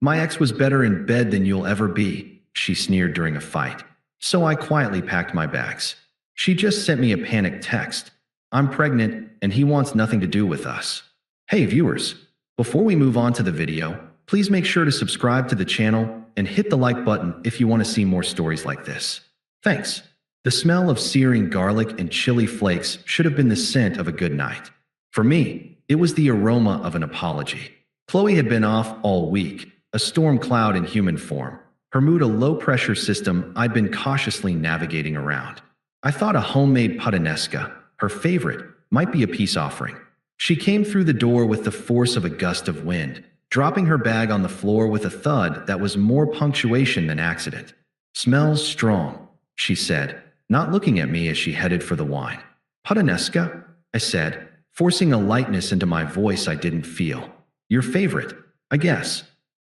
My ex was better in bed than you'll ever be, she sneered during a fight. So I quietly packed my bags. She just sent me a panicked text. I'm pregnant and he wants nothing to do with us. Hey viewers, before we move on to the video, please make sure to subscribe to the channel and hit the like button if you want to see more stories like this. Thanks. The smell of searing garlic and chili flakes should have been the scent of a good night. For me, it was the aroma of an apology. Qley had been off all week, a storm cloud in human form. Her mood a low-pressure system I'd been cautiously navigating around. I thought a homemade puttanesca, her favorite, might be a peace offering. She came through the door with the force of a gust of wind, dropping her bag on the floor with a thud that was more punctuation than accident. Smells strong, she said, not looking at me as she headed for the wine. Puttanesca? I said, forcing a lightness into my voice I didn't feel. Your favorite, I guess.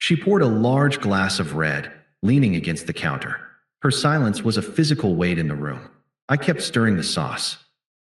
She poured a large glass of red, leaning against the counter. Her silence was a physical weight in the room. I kept stirring the sauce.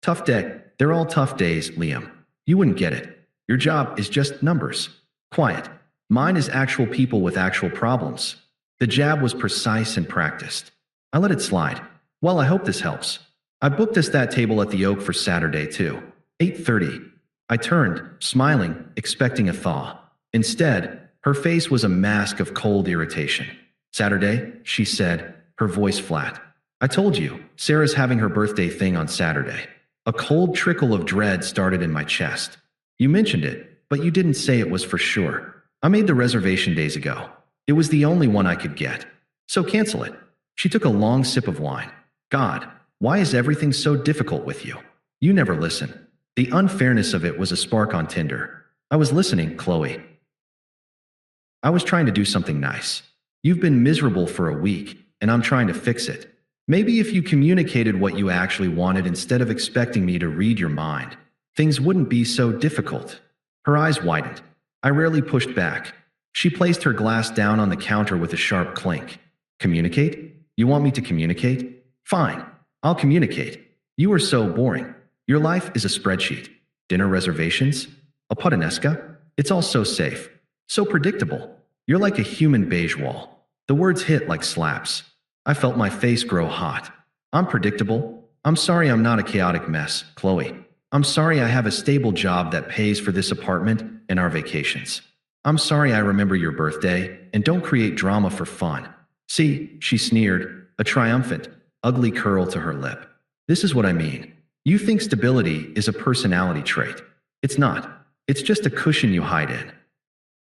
Tough day. They're all tough days, Liam. You wouldn't get it. Your job is just numbers. Quiet. Mine is actual people with actual problems. The jab was precise and practiced. I let it slide. Well, I hope this helps. I booked us that table at the Oak for Saturday, too. 8:30. I turned, smiling, expecting a thaw. Instead, her face was a mask of cold irritation. Saturday, she said, her voice flat. I told you, Sarah's having her birthday thing on Saturday. A cold trickle of dread started in my chest. You mentioned it, but you didn't say it was for sure. I made the reservation days ago. It was the only one I could get. So cancel it. She took a long sip of wine. God, why is everything so difficult with you? You never listen. The unfairness of it was a spark on Tinder. I was listening, Qley. I was trying to do something nice. You've been miserable for a week, and I'm trying to fix it. Maybe if you communicated what you actually wanted instead of expecting me to read your mind, things wouldn't be so difficult. Her eyes widened. I rarely pushed back. She placed her glass down on the counter with a sharp clink. Communicate? You want me to communicate? Fine. I'll communicate. You are so boring. Your life is a spreadsheet. Dinner reservations? A puttanesca? It's all so safe. So predictable. You're like a human beige wall. The words hit like slaps. I felt my face grow hot. I'm predictable. I'm sorry I'm not a chaotic mess, Qley. I'm sorry I have a stable job that pays for this apartment and our vacations. I'm sorry I remember your birthday and don't create drama for fun. See, she sneered, a triumphant, ugly curl to her lip. This is what I mean. You think stability is a personality trait. It's not. It's just a cushion you hide in.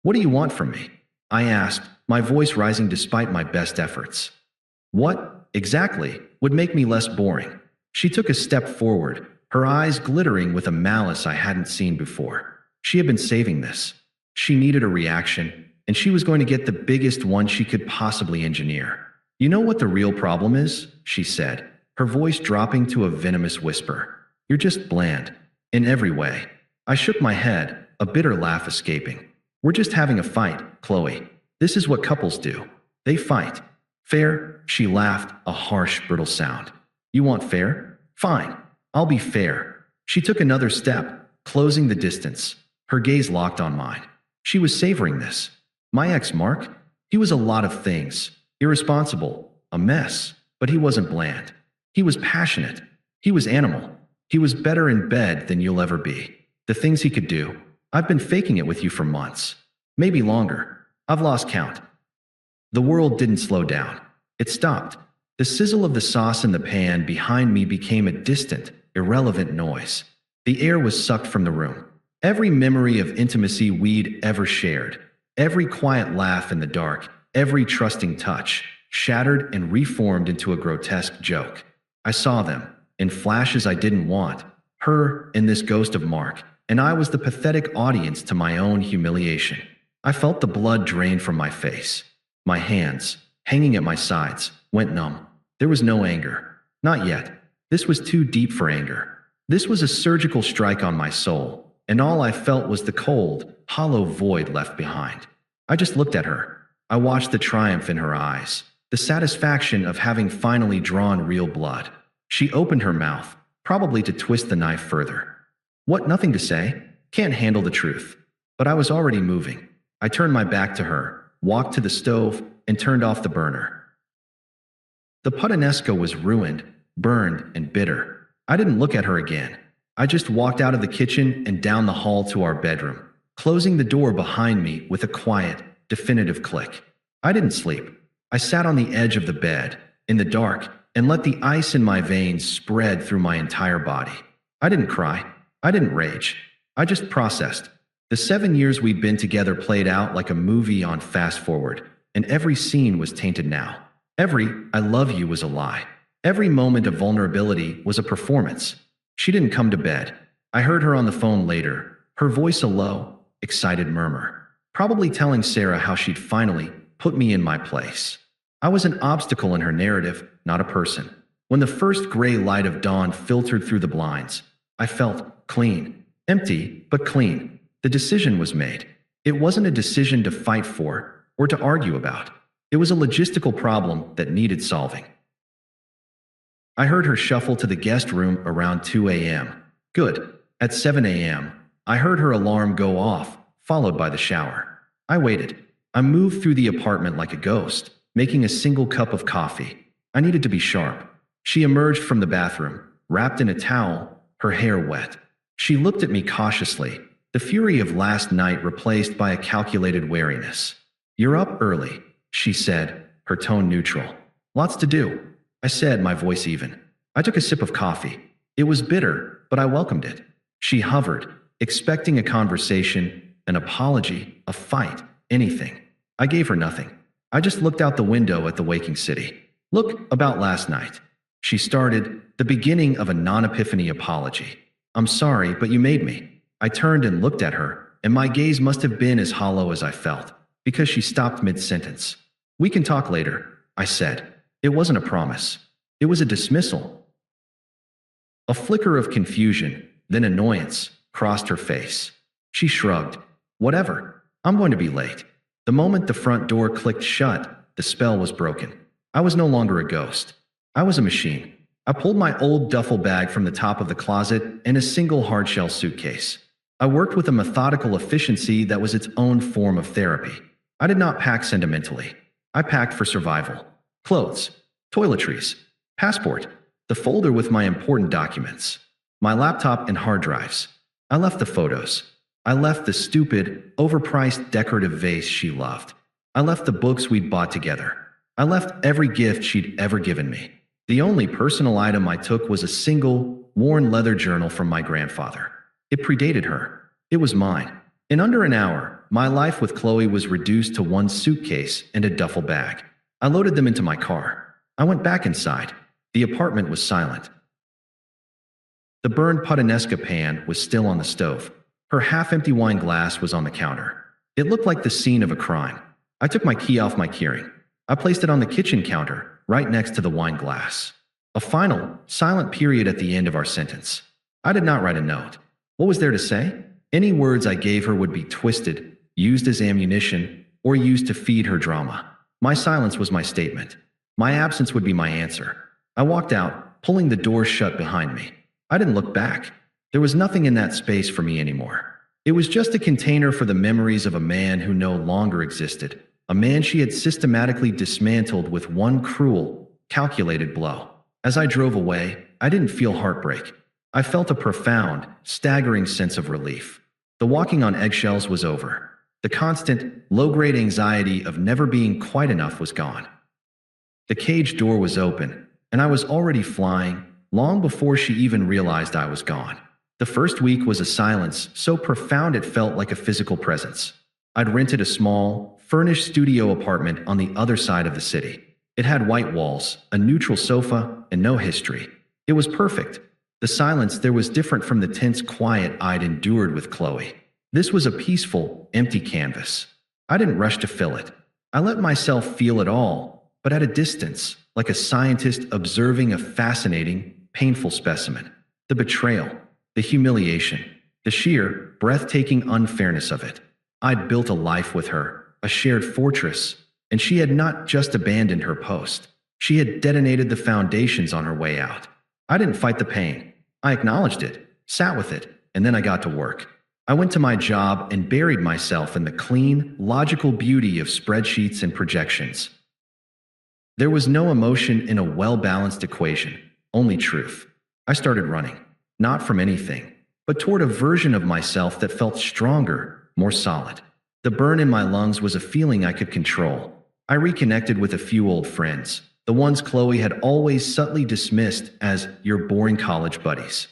What do you want from me? I asked, my voice rising despite my best efforts. What, exactly, would make me less boring? She took a step forward, her eyes glittering with a malice I hadn't seen before. She had been saving this. She needed a reaction, and she was going to get the biggest one she could possibly engineer. You know what the real problem is? She said, her voice dropping to a venomous whisper. You're just bland. In every way. I shook my head, a bitter laugh escaping. We're just having a fight, Qley. This is what couples do. They fight. Fair? She laughed, a harsh, brittle sound. You want fair? Fine. I'll be fair. She took another step, closing the distance. Her gaze locked on mine. She was savoring this. My ex, Mark? He was a lot of things. Irresponsible. A mess. But he wasn't bland. He was passionate. He was animal. He was better in bed than you'll ever be. The things he could do. I've been faking it with you for months. Maybe longer. I've lost count. The world didn't slow down. It stopped. The sizzle of the sauce in the pan behind me became a distant, irrelevant noise. The air was sucked from the room. Every memory of intimacy we'd ever shared, every quiet laugh in the dark, every trusting touch, shattered and reformed into a grotesque joke. I saw them, in flashes I didn't want, her and this ghost of Mark, and I was the pathetic audience to my own humiliation. I felt the blood drain from my face. My hands, hanging at my sides, went numb. There was no anger. Not yet. This was too deep for anger. This was a surgical strike on my soul, and all I felt was the cold, hollow void left behind. I just looked at her. I watched the triumph in her eyes, the satisfaction of having finally drawn real blood. She opened her mouth, probably to twist the knife further. What, nothing to say? Can't handle the truth. But I was already moving. I turned my back to her, walked to the stove, and turned off the burner. The puttanesca was ruined, burned, and bitter. I didn't look at her again. I just walked out of the kitchen and down the hall to our bedroom, closing the door behind me with a quiet, definitive click. I didn't sleep. I sat on the edge of the bed, in the dark, and let the ice in my veins spread through my entire body. I didn't cry. I didn't rage. I just processed. The 7 years we'd been together played out like a movie on fast forward, and every scene was tainted now. Every "I love you" was a lie. Every moment of vulnerability was a performance. She didn't come to bed. I heard her on the phone later, her voice a low, excited murmur, probably telling Sarah how she'd finally put me in my place. I was an obstacle in her narrative, not a person. When the first gray light of dawn filtered through the blinds, I felt clean. Empty, but clean. The decision was made. It wasn't a decision to fight for or to argue about. It was a logistical problem that needed solving. I heard her shuffle to the guest room around 2 a.m. Good. At 7 a.m., I heard her alarm go off, followed by the shower. I waited. I moved through the apartment like a ghost, making a single cup of coffee. I needed to be sharp. She emerged from the bathroom, wrapped in a towel, her hair wet. She looked at me cautiously, the fury of last night replaced by a calculated wariness. "You're up early," she said, her tone neutral. "Lots to do," I said, my voice even. I took a sip of coffee. It was bitter, but I welcomed it. She hovered, expecting a conversation, an apology, a fight, anything. I gave her nothing. I just looked out the window at the waking city. "Look, about last night," she started, the beginning of a non-epiphany apology. "I'm sorry, but you made me." I turned and looked at her, and my gaze must have been as hollow as I felt, because she stopped mid-sentence. "We can talk later," I said. It wasn't a promise. It was a dismissal. A flicker of confusion, then annoyance, crossed her face. She shrugged. "Whatever. I'm going to be late." The moment the front door clicked shut, the spell was broken. I was no longer a ghost. I was a machine. I pulled my old duffel bag from the top of the closet and a single hardshell suitcase. I worked with a methodical efficiency that was its own form of therapy. I did not pack sentimentally. I packed for survival. Clothes, toiletries, passport, the folder with my important documents, my laptop and hard drives. I left the photos. I left the stupid, overpriced decorative vase she loved. I left the books we'd bought together. I left every gift she'd ever given me. The only personal item I took was a single, worn leather journal from my grandfather. It predated her. It was mine. In under an hour, my life with Qley was reduced to one suitcase and a duffel bag. I loaded them into my car. I went back inside. The apartment was silent. The burned puttanesca pan was still on the stove. Her half-empty wine glass was on the counter. It looked like the scene of a crime. I took my key off my keyring. I placed it on the kitchen counter, right next to the wine glass. A final, silent period at the end of our sentence. I did not write a note. What was there to say? Any words I gave her would be twisted, used as ammunition, or used to feed her drama. My silence was my statement. My absence would be my answer. I walked out, pulling the door shut behind me. I didn't look back. There was nothing in that space for me anymore. It was just a container for the memories of a man who no longer existed, a man she had systematically dismantled with one cruel, calculated blow. As I drove away, I didn't feel heartbreak. I felt a profound, staggering sense of relief. The walking on eggshells was over. The constant, low-grade anxiety of never being quite enough was gone. The cage door was open, and I was already flying, long before she even realized I was gone. The first week was a silence so profound it felt like a physical presence. I'd rented a small, furnished studio apartment on the other side of the city. It had white walls, a neutral sofa, and no history. It was perfect. The silence there was different from the tense quiet I'd endured with Qley. This was a peaceful, empty canvas. I didn't rush to fill it. I let myself feel it all, but at a distance, like a scientist observing a fascinating, painful specimen. The betrayal, the humiliation, the sheer, breathtaking unfairness of it. I'd built a life with her, a shared fortress, and she had not just abandoned her post. She had detonated the foundations on her way out. I didn't fight the pain. I acknowledged it, sat with it, and then I got to work. I went to my job and buried myself in the clean, logical beauty of spreadsheets and projections. There was no emotion in a well-balanced equation, only truth. I started running, not from anything, but toward a version of myself that felt stronger, more solid. The burn in my lungs was a feeling I could control. I reconnected with a few old friends, the ones Qley had always subtly dismissed as your boring college buddies.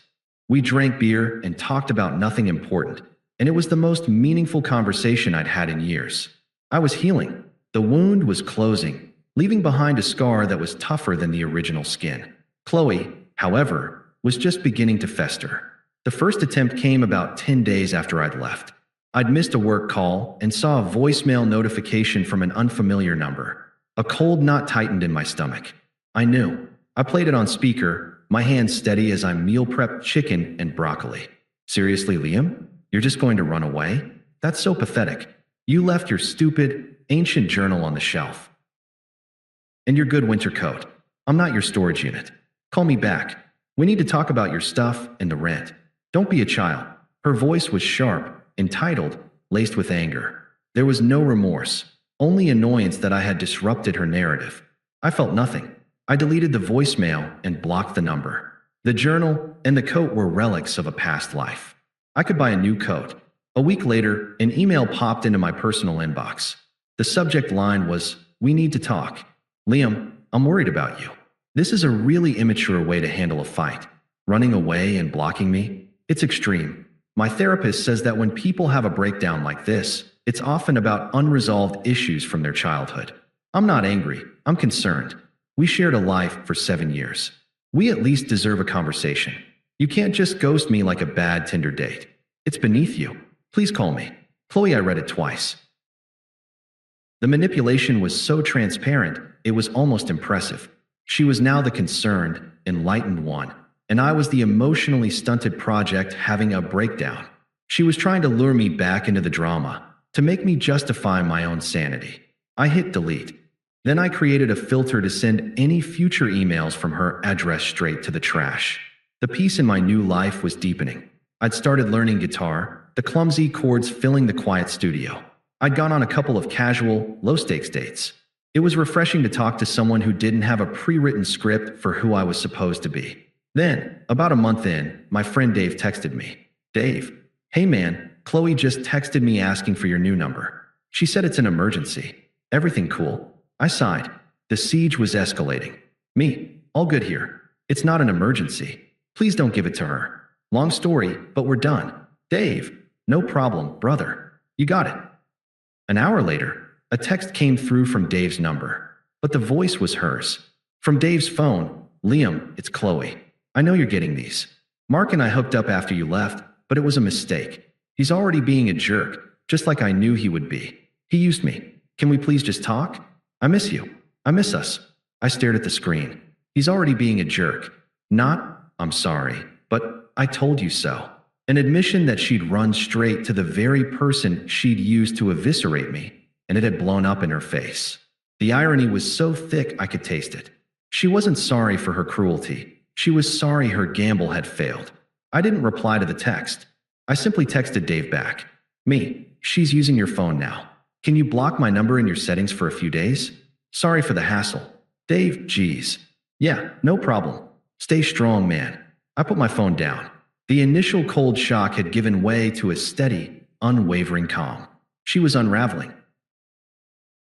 We drank beer and talked about nothing important, and it was the most meaningful conversation I'd had in years. I was healing. The wound was closing, leaving behind a scar that was tougher than the original skin. Qley, however, was just beginning to fester. The first attempt came about 10 days after I'd left. I'd missed a work call and saw a voicemail notification from an unfamiliar number. A cold knot tightened in my stomach. I knew. I played it on speaker, my hands steady as I meal prepped chicken and broccoli. Seriously, Liam? You're just going to run away? That's so pathetic. You left your stupid, ancient journal on the shelf. And your good winter coat. I'm not your storage unit. Call me back. We need to talk about your stuff and the rent. Don't be a child. Her voice was sharp, entitled, laced with anger. There was no remorse, only annoyance that I had disrupted her narrative. I felt nothing. I deleted the voicemail and blocked the number. The journal and the coat were relics of a past life. I could buy a new coat. A week later, an email popped into my personal inbox. The subject line was, "We need to talk. Liam, I'm worried about you." This is a really immature way to handle a fight. Running away and blocking me? It's extreme. My therapist says that when people have a breakdown like this, it's often about unresolved issues from their childhood. I'm not angry. I'm concerned. We shared a life for 7 years. We at least deserve a conversation. You can't just ghost me like a bad Tinder date. It's beneath you. Please call me. Qley, I read it twice. The manipulation was so transparent, it was almost impressive. She was now the concerned, enlightened one, and I was the emotionally stunted project having a breakdown. She was trying to lure me back into the drama, to make me justify my own sanity. I hit delete. Then I created a filter to send any future emails from her address straight to the trash. The peace in my new life was deepening. I'd started learning guitar, the clumsy chords filling the quiet studio. I'd gone on a couple of casual, low-stakes dates. It was refreshing to talk to someone who didn't have a pre-written script for who I was supposed to be. Then, about a month in, my friend Dave texted me. "Dave, hey man, Qley just texted me asking for your new number. She said it's an emergency. Everything cool?" I sighed. The siege was escalating. Me, all good here. It's not an emergency. Please don't give it to her. Long story, but we're done. Dave, no problem, brother. You got it. An hour later, a text came through from Dave's number, but the voice was hers. From Dave's phone, "Liam, it's Qley. I know you're getting these. Mark and I hooked up after you left, but it was a mistake. He's already being a jerk, just like I knew he would be. He used me. Can we please just talk? I miss you. I miss us." I stared at the screen. He's already being a jerk. Not, "I'm sorry, but I told you so." An admission that she'd run straight to the very person she'd used to eviscerate me, and it had blown up in her face. The irony was so thick I could taste it. She wasn't sorry for her cruelty. She was sorry her gamble had failed. I didn't reply to the text. I simply texted Dave back. "Me, she's using your phone now. Can you block my number in your settings for a few days? Sorry for the hassle." Dave, geez. "Yeah, no problem. Stay strong, man." I put my phone down. The initial cold shock had given way to a steady, unwavering calm. She was unraveling.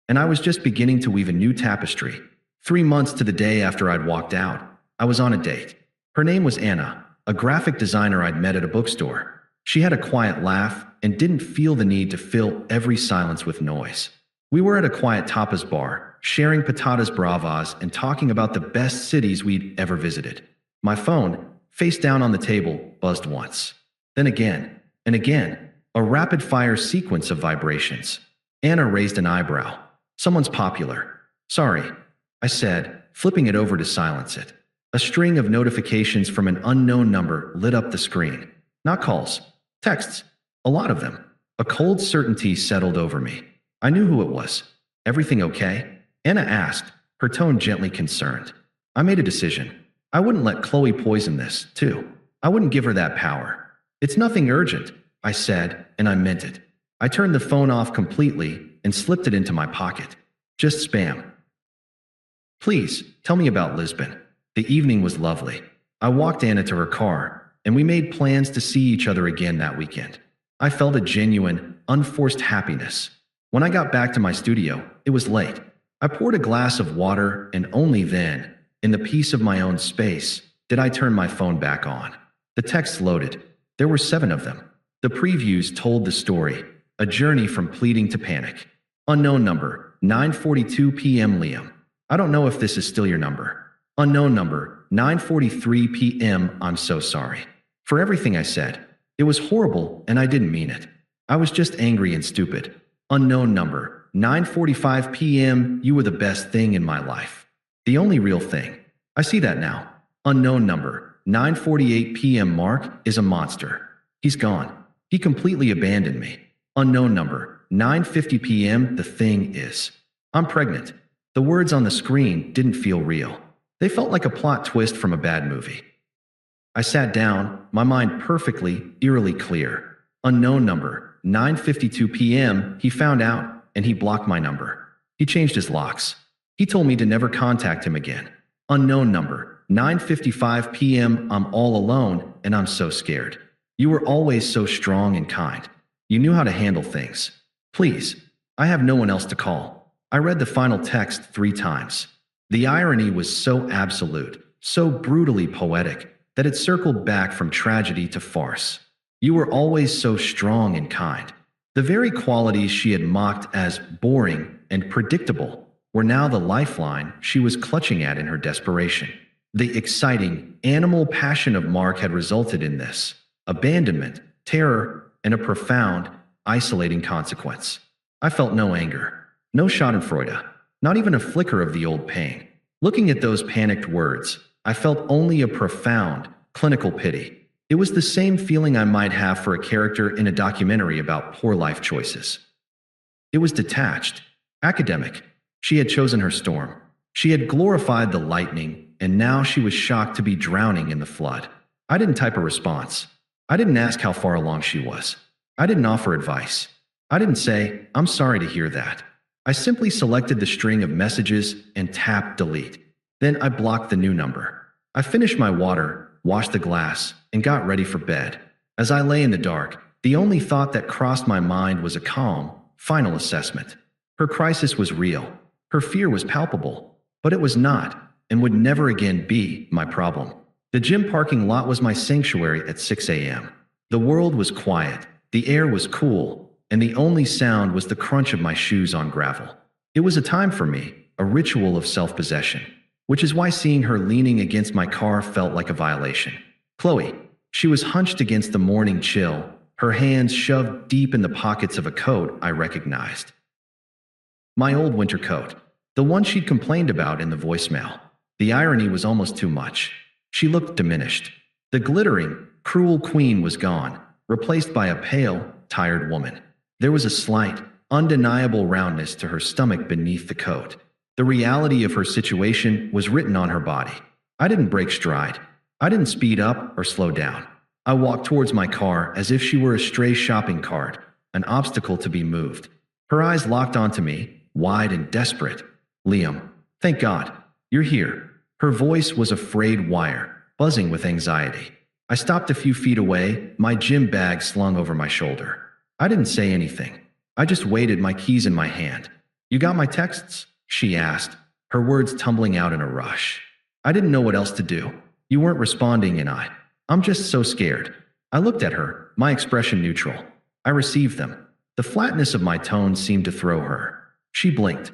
And I was just beginning to weave a new tapestry. 3 months to the day after I'd walked out, I was on a date. Her name was Anna, a graphic designer I'd met at a bookstore. She had a quiet laugh and didn't feel the need to fill every silence with noise. We were at a quiet tapas bar, sharing patatas bravas and talking about the best cities we'd ever visited. My phone, face down on the table, buzzed once. Then again, and again, a rapid-fire sequence of vibrations. Anna raised an eyebrow. "Someone's popular." "Sorry," I said, flipping it over to silence it. A string of notifications from an unknown number lit up the screen. Not calls, texts, a lot of them. A cold certainty settled over me. I knew who it was. "Everything okay?" Anna asked, her tone gently concerned. I made a decision. I wouldn't let Qley poison this, too. I wouldn't give her that power. "It's nothing urgent. I said, and I meant it. I turned the phone off completely and slipped it into my pocket. Just spam. Please, tell me about Lisbon. The evening was lovely. I walked Anna to her car, and we made plans to see each other again that weekend. I felt a genuine, unforced happiness. When I got back to my studio, it was late. I poured a glass of water, and only then, in the peace of my own space, did I turn my phone back on. The texts loaded. There were 7 of them. The previews told the story, a journey from pleading to panic. Unknown number, 9:42 p.m. Liam. I don't know if this is still your number. Unknown number, 9:43 p.m. I'm so sorry. For everything I said. It was horrible and I didn't mean it. I was just angry and stupid. Unknown number, 9:45 p.m. You were the best thing in my life. The only real thing. I see that now. Unknown number, 9:48 p.m. Mark is a monster. He's gone. He completely abandoned me. Unknown number, 9:50 p.m. The thing is, I'm pregnant. The words on the screen didn't feel real. They felt like a plot twist from a bad movie. I sat down, my mind perfectly, eerily clear. Unknown number, 9:52 p.m. He found out, and he blocked my number. He changed his locks. He told me to never contact him again. Unknown number, 9:55 p.m. I'm all alone, and I'm so scared. You were always so strong and kind. You knew how to handle things. Please, I have no one else to call. I read the final text 3 times. The irony was so absolute, so brutally poetic, that it circled back from tragedy to farce. You were always so strong and kind. The very qualities she had mocked as boring and predictable were now the lifeline she was clutching at in her desperation. The exciting, animal passion of Mark had resulted in this: abandonment, terror, and a profound, isolating consequence. I felt no anger, no schadenfreude, not even a flicker of the old pain. Looking at those panicked words, I felt only a profound, clinical pity. It was the same feeling I might have for a character in a documentary about poor life choices. It was detached, academic. She had chosen her storm. She had glorified the lightning, and now she was shocked to be drowning in the flood. I didn't type a response. I didn't ask how far along she was. I didn't offer advice. I didn't say, I'm sorry to hear that. I simply selected the string of messages and tapped delete. Then I blocked the new number. I finished my water, washed the glass, and got ready for bed. As I lay in the dark, the only thought that crossed my mind was a calm, final assessment. Her crisis was real. Her fear was palpable. But it was not, and would never again be, my problem. The gym parking lot was my sanctuary at 6 a.m. The world was quiet, the air was cool, and the only sound was the crunch of my shoes on gravel. It was a time for me, a ritual of self-possession, which is why seeing her leaning against my car felt like a violation. Qley. She was hunched against the morning chill, her hands shoved deep in the pockets of a coat I recognized. My old winter coat, the one she'd complained about in the voicemail. The irony was almost too much. She looked diminished. The glittering, cruel queen was gone, replaced by a pale, tired woman. There was a slight, undeniable roundness to her stomach beneath the coat. The reality of her situation was written on her body. I didn't break stride. I didn't speed up or slow down. I walked towards my car as if she were a stray shopping cart, an obstacle to be moved. Her eyes locked onto me, wide and desperate. Liam, thank God, you're here. Her voice was a frayed wire, buzzing with anxiety. I stopped a few feet away, my gym bag slung over my shoulder. I didn't say anything. I just waited, my keys in my hand. You got my texts? She asked, her words tumbling out in a rush. I didn't know what else to do. You weren't responding and I'm just so scared. I looked at her, my expression neutral. I received them. The flatness of my tone seemed to throw her. She blinked.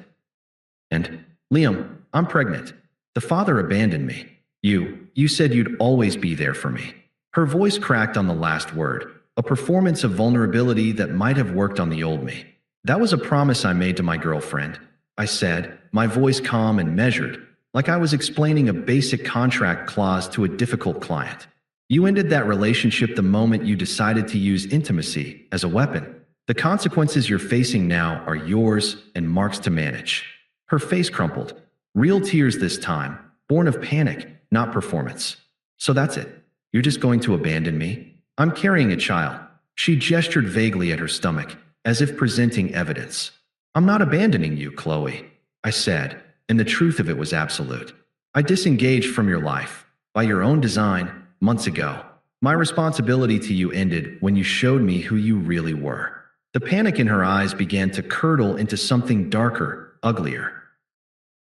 And, Liam, I'm pregnant. The father abandoned me. You said you'd always be there for me. Her voice cracked on the last word, a performance of vulnerability that might have worked on the old me. That was a promise I made to my girlfriend, I said, my voice calm and measured, like I was explaining a basic contract clause to a difficult client. You ended that relationship the moment you decided to use intimacy as a weapon. The consequences you're facing now are yours and Mark's to manage. Her face crumpled. Real tears this time, born of panic, not performance. So that's it. You're just going to abandon me? I'm carrying a child. She gestured vaguely at her stomach, as if presenting evidence. I'm not abandoning you, Qley, I said, and the truth of it was absolute. I disengaged from your life, by your own design, months ago. My responsibility to you ended when you showed me who you really were. The panic in her eyes began to curdle into something darker, uglier.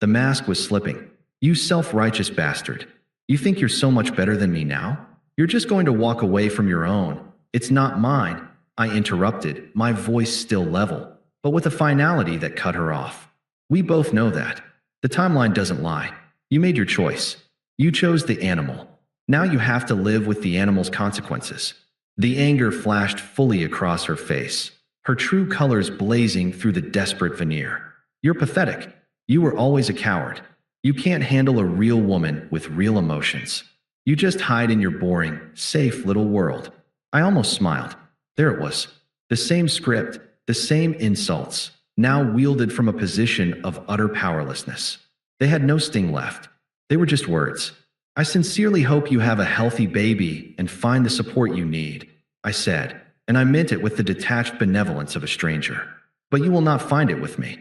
The mask was slipping. You self-righteous bastard. You think you're so much better than me now? You're just going to walk away from your own. It's not mine, I interrupted, my voice still level, but with a finality that cut her off. We both know that. The timeline doesn't lie. You made your choice. You chose the animal. Now you have to live with the animal's consequences. The anger flashed fully across her face, her true colors blazing through the desperate veneer. You're pathetic. You were always a coward. You can't handle a real woman with real emotions. You just hide in your boring, safe little world. I almost smiled. There it was. The same script, the same insults, now wielded from a position of utter powerlessness. They had no sting left. They were just words. I sincerely hope you have a healthy baby and find the support you need, I said, and I meant it with the detached benevolence of a stranger. But you will not find it with me.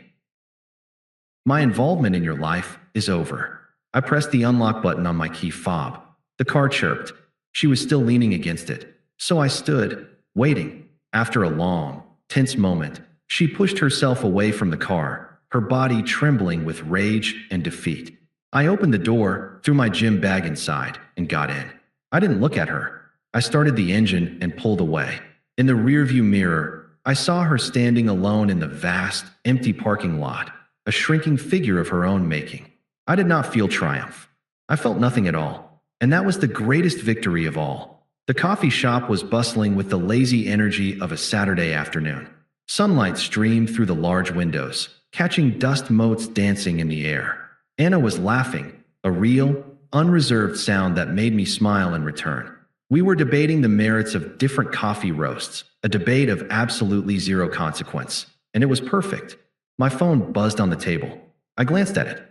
My involvement in your life is over. I pressed the unlock button on my key fob. The car chirped. She was still leaning against it. So I stood, waiting. After a long, tense moment, she pushed herself away from the car, her body trembling with rage and defeat. I opened the door, threw my gym bag inside, and got in. I didn't look at her. I started the engine and pulled away. In the rearview mirror, I saw her standing alone in the vast, empty parking lot, a shrinking figure of her own making. I did not feel triumph. I felt nothing at all, and that was the greatest victory of all. The coffee shop was bustling with the lazy energy of a Saturday afternoon. Sunlight streamed through the large windows, catching dust motes dancing in the air. Anna was laughing, a real, unreserved sound that made me smile in return. We were debating the merits of different coffee roasts, a debate of absolutely zero consequence, and it was perfect. My phone buzzed on the table. I glanced at it.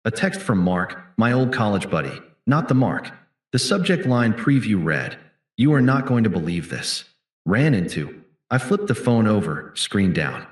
A text from Mark, my old college buddy, not the Mark. The subject line preview read, "You are not going to believe this." Ran into. I flipped the phone over, screen down.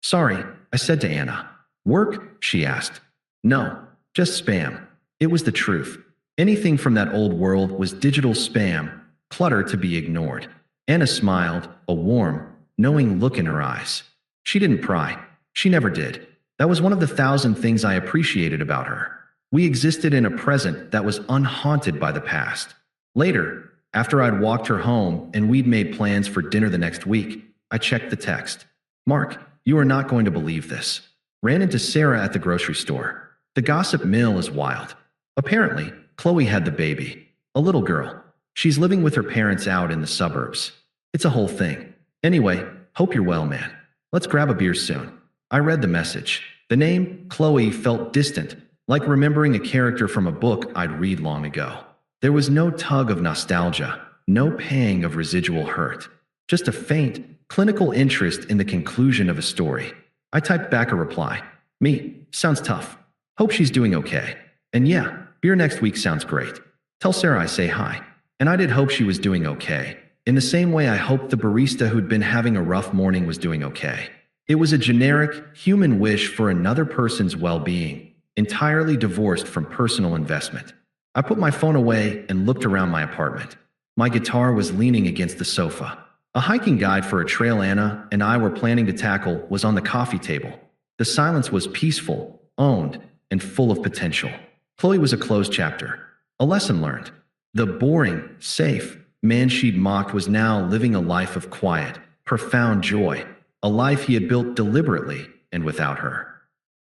"Sorry," I said to Anna. "Work?" she asked. "No, just spam." It was the truth. Anything from that old world was digital spam, clutter to be ignored. Anna smiled, a warm, knowing look in her eyes. She didn't pry. She never did. That was one of the 1,000 things I appreciated about her. We existed in a present that was unhaunted by the past. Later, after I'd walked her home and we'd made plans for dinner the next week, I checked the text. "Mark, you are not going to believe this. Ran into Sarah at the grocery store. The gossip mill is wild. Apparently, Qley had the baby. A little girl. She's living with her parents out in the suburbs. It's a whole thing. Anyway, hope you're well, man. Let's grab a beer soon." I read the message. The name, Qley, felt distant, like remembering a character from a book I'd read long ago. There was no tug of nostalgia, no pang of residual hurt, just a faint, clinical interest in the conclusion of a story. I typed back a reply. "Me, sounds tough. Hope she's doing okay. And yeah, beer next week sounds great. Tell Sarah I say hi." And I did hope she was doing okay, in the same way I hoped the barista who'd been having a rough morning was doing okay. It was a generic, human wish for another person's well-being, entirely divorced from personal investment. I put my phone away and looked around my apartment. My guitar was leaning against the sofa. A hiking guide for a trail Anna and I were planning to tackle was on the coffee table. The silence was peaceful, owned, and full of potential. Qley was a closed chapter, a lesson learned. The boring, safe man she'd mocked was now living a life of quiet, profound joy, a life he had built deliberately and without her.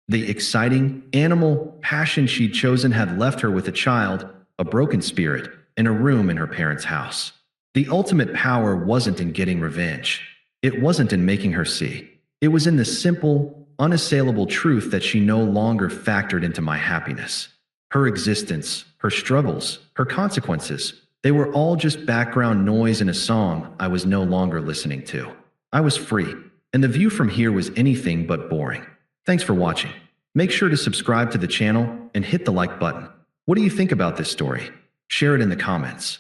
The exciting, animal passion she'd chosen had left her with a child, a broken spirit, and a room in her parents' house. The ultimate power wasn't in getting revenge. It wasn't in making her see. It was in the simple, unassailable truth that she no longer factored into my happiness. Her existence, her struggles, her consequences, they were all just background noise in a song I was no longer listening to. I was free, and the view from here was anything but boring. Thanks for watching. Make sure to subscribe to the channel and hit the like button. What do you think about this story? Share it in the comments.